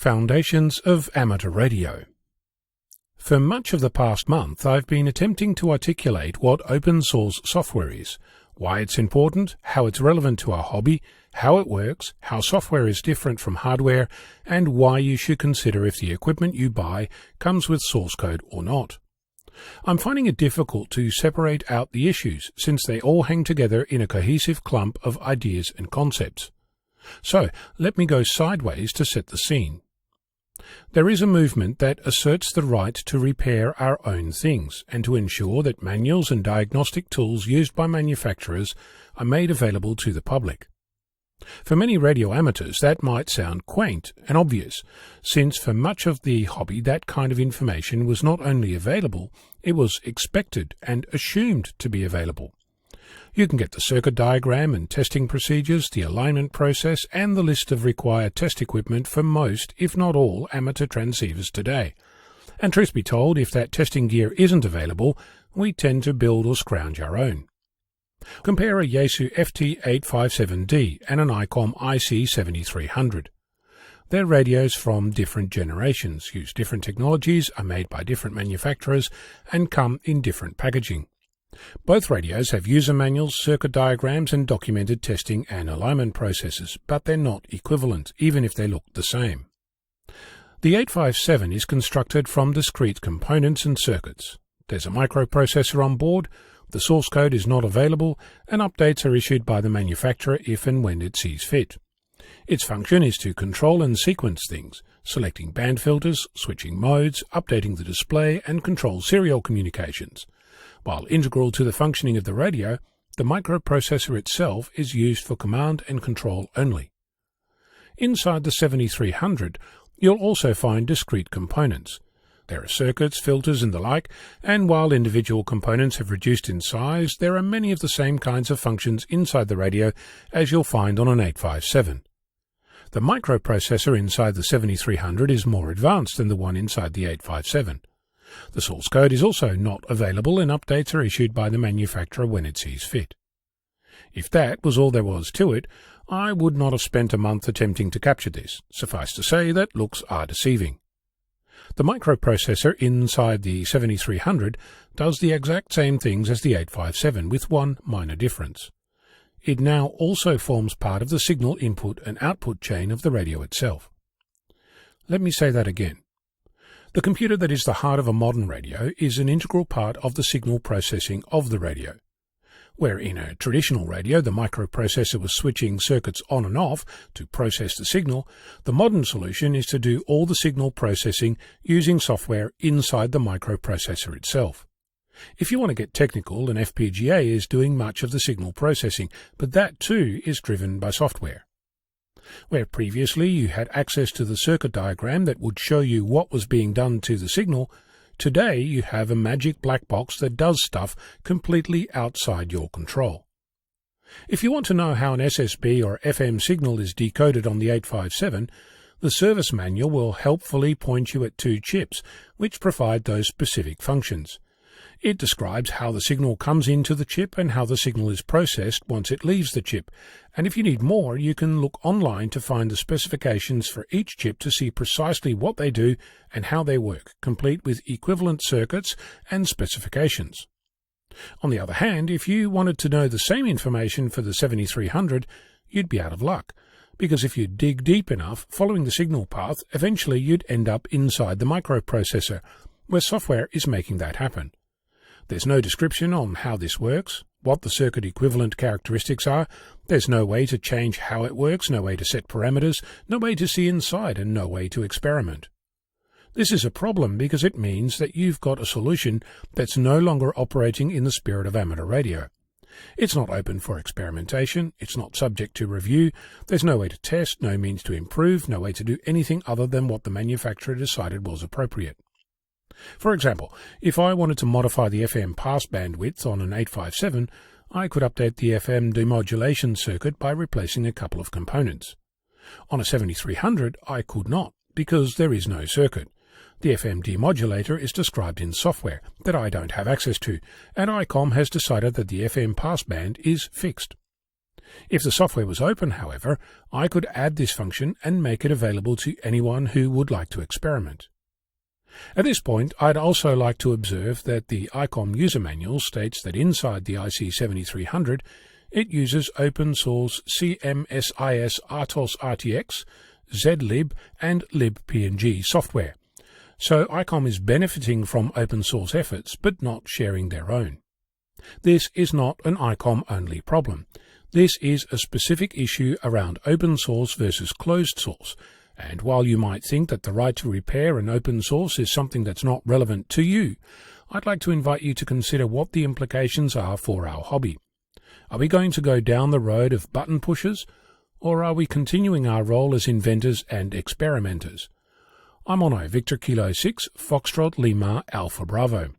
Foundations of Amateur Radio. For much of the past month, I've been attempting to articulate what open source software is, why it's important, how it's relevant to our hobby, how it works, how software is different from hardware, and why you should consider if the equipment you buy comes with source code or not. I'm finding it difficult to separate out the issues since they all hang together in a cohesive clump of ideas and concepts. So let me go sideways to set the scene. There is a movement that asserts the right to repair our own things and to ensure that manuals and diagnostic tools used by manufacturers are made available to the public. For many radio amateurs, that might sound quaint and obvious, since for much of the hobby that kind of information was not only available, it was expected and assumed to be available. You can get the circuit diagram and testing procedures, the alignment process, and the list of required test equipment for most, if not all, amateur transceivers today. And truth be told, if that testing gear isn't available, we tend to build or scrounge our own. Compare a Yaesu FT857D and an ICOM IC7300. They're radios from different generations, use different technologies, are made by different manufacturers, and come in different packaging. Both radios have user manuals, circuit diagrams, and documented testing and alignment processes, but they're not equivalent, even if they look the same. The 857 is constructed from discrete components and circuits. There's a microprocessor on board, the source code is not available, and updates are issued by the manufacturer if and when it sees fit. Its function is to control and sequence things, selecting band filters, switching modes, updating the display, and control serial communications. While integral to the functioning of the radio, the microprocessor itself is used for command and control only. Inside the 7300, you'll also find discrete components. There are circuits, filters, and the like, and while individual components have reduced in size, there are many of the same kinds of functions inside the radio as you'll find on an 857. The microprocessor inside the 7300 is more advanced than the one inside the 857. The source code is also not available and updates are issued by the manufacturer when it sees fit. If that was all there was to it, I would not have spent a month attempting to capture this. Suffice to say that looks are deceiving. The microprocessor inside the 7300 does the exact same things as the 857 with one minor difference. It now also forms part of the signal input and output chain of the radio itself. Let me say that again. The computer that is the heart of a modern radio is an integral part of the signal processing of the radio. Where in a traditional radio the microprocessor was switching circuits on and off to process the signal, the modern solution is to do all the signal processing using software inside the microprocessor itself. If you want to get technical, an FPGA is doing much of the signal processing, but that too is driven by software. Where previously you had access to the circuit diagram that would show you what was being done to the signal, today you have a magic black box that does stuff completely outside your control. If you want to know how an SSB or FM signal is decoded on the 857, the service manual will helpfully point you at two chips which provide those specific functions. It describes how the signal comes into the chip and how the signal is processed once it leaves the chip, and if you need more, you can look online to find the specifications for each chip to see precisely what they do and how they work, complete with equivalent circuits and specifications. On the other hand, if you wanted to know the same information for the 7300, you'd be out of luck, because if you dig deep enough following the signal path, eventually you'd end up inside the microprocessor, where software is making that happen. There's no description on how this works, what the circuit equivalent characteristics are, there's no way to change how it works, no way to set parameters, no way to see inside, and no way to experiment. This is a problem because it means that you've got a solution that's no longer operating in the spirit of amateur radio. It's not open for experimentation, it's not subject to review, there's no way to test, no means to improve, no way to do anything other than what the manufacturer decided was appropriate. For example, if I wanted to modify the FM pass bandwidth on an 857, I could update the FM demodulation circuit by replacing a couple of components. On a 7300, I could not, because there is no circuit. The FM demodulator is described in software that I don't have access to, and ICOM has decided that the FM passband is fixed. If the software was open, however, I could add this function and make it available to anyone who would like to experiment. At this point, I'd also like to observe that the ICOM user manual states that inside the IC7300, it uses open source CMSIS RTOS RTX, zlib, and libpng software. So ICOM is benefiting from open source efforts, but not sharing their own. This is not an ICOM-only problem. This is a specific issue around open source versus closed source, and while you might think that the right to repair an open source is something that's not relevant to you, I'd like to invite you to consider what the implications are for our hobby. Are we going to go down the road of button pushers, or are we continuing our role as inventors and experimenters? I'm Onno, Victor Kilo 6, Foxtrot Lima Alpha Bravo.